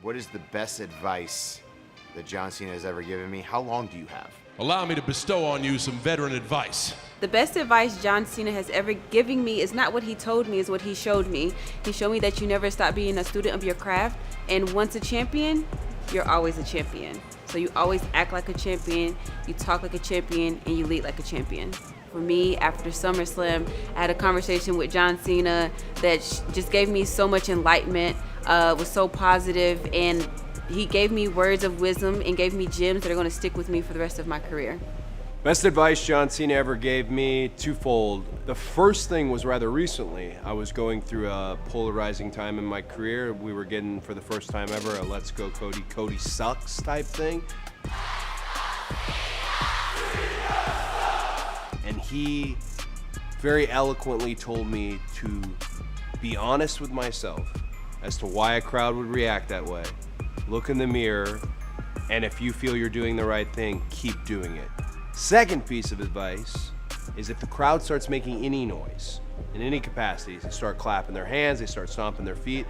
What is the best advice that John Cena has ever given me? How long do you have? Allow me to bestow on you some veteran advice. The best advice John Cena has ever given me is not what he told me, is what he showed me. He showed me that you never stop being a student of your craft, and once a champion, you're always a champion. So you always act like a champion, you talk like a champion, and you lead like a champion. For me, after SummerSlam, I had a conversation with John Cena that just gave me so much enlightenment, was so positive, and he gave me words of wisdom and gave me gems that are going to stick with me for the rest of my career. Best advice John Cena ever gave me, twofold. The first thing was rather recently. I was going through a polarizing time in my career. We were getting, for the first time ever, a let's go Cody, Cody sucks type thing. And he very eloquently told me to be honest with myself as to why a crowd would react that way. Look in the mirror, and if you feel you're doing the right thing, keep doing it. Second piece of advice is if the crowd starts making any noise, in any capacity, they start clapping their hands, they start stomping their feet,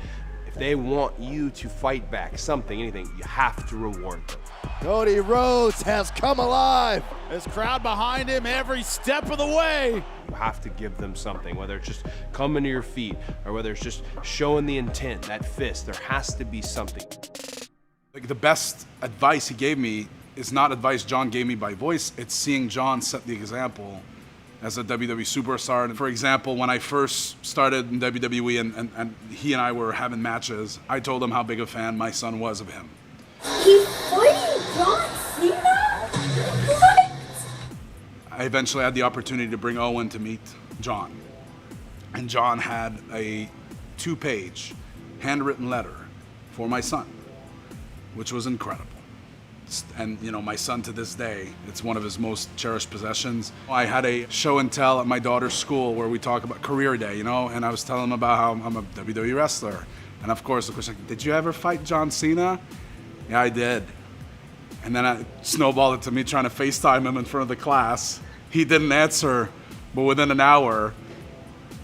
if they want you to fight back something, anything, you have to reward them. Cody Rhodes has come alive. His crowd behind him every step of the way. You have to give them something, whether it's just coming to your feet or whether it's just showing the intent, that fist. There has to be something. Like, the best advice he gave me is not advice John gave me by voice. It's seeing John set the example as a WWE superstar. And for example, when I first started in WWE and he and I were having matches, I told him how big a fan my son was of him. He's fighting John Cena? What? I eventually had the opportunity to bring Owen to meet John. And John had a 2-page handwritten letter for my son, which was incredible. And you know, my son to this day, it's one of his most cherished possessions. I had a show and tell at my daughter's school where we talk about career day, you know, and I was telling him about how I'm a WWE wrestler. And of course, the question, did you ever fight John Cena? Yeah, I did. And then I snowballed it to me trying to FaceTime him in front of the class. He didn't answer, but within an hour,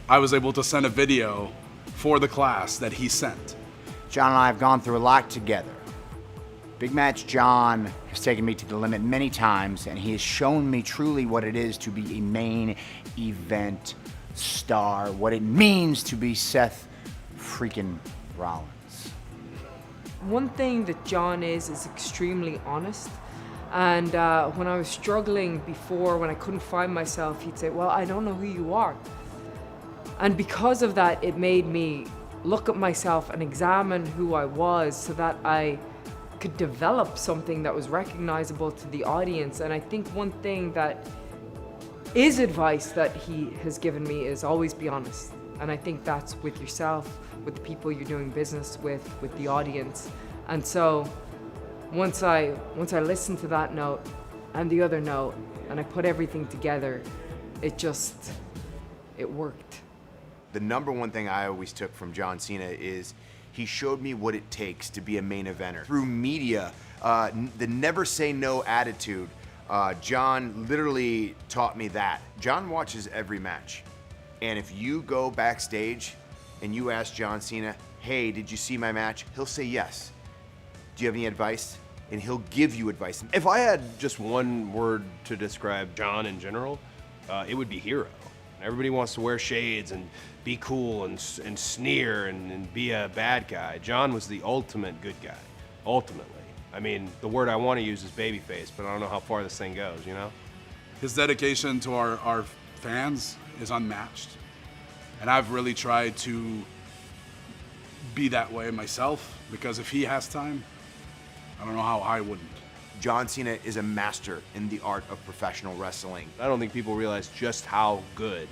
I was able to send a video for the class that he sent. John and I have gone through a lot together. Big Match John has taken me to the limit many times, and he has shown me truly what it is to be a main event star, what it means to be Seth freaking Rollins. One thing that John is extremely honest. And when I was struggling before, when I couldn't find myself, he'd say, well, I don't know who you are. And because of that, it made me look at myself and examine who I was so that I could develop something that was recognizable to the audience. And I think one thing that is advice that he has given me is always be honest. And I think that's with yourself, with the people you're doing business with the audience. And so once I listened to that note and the other note and I put everything together, it worked. The number one thing I always took from John Cena is he showed me what it takes to be a main eventer. Through media, the never say no attitude, John literally taught me that. John watches every match. And if you go backstage and you ask John Cena, hey, did you see my match? He'll say yes. Do you have any advice? And he'll give you advice. If I had just one word to describe John in general, it would be hero. Everybody wants to wear shades and be cool and sneer and be a bad guy. John was the ultimate good guy, ultimately. I mean, the word I want to use is babyface, but I don't know how far this thing goes, you know? His dedication to our fans is unmatched. And I've really tried to be that way myself, because if he has time, I don't know how I wouldn't. John Cena is a master in the art of professional wrestling. I don't think people realize just how good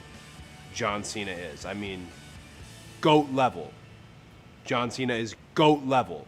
John Cena is. I mean, GOAT level. John Cena is GOAT level.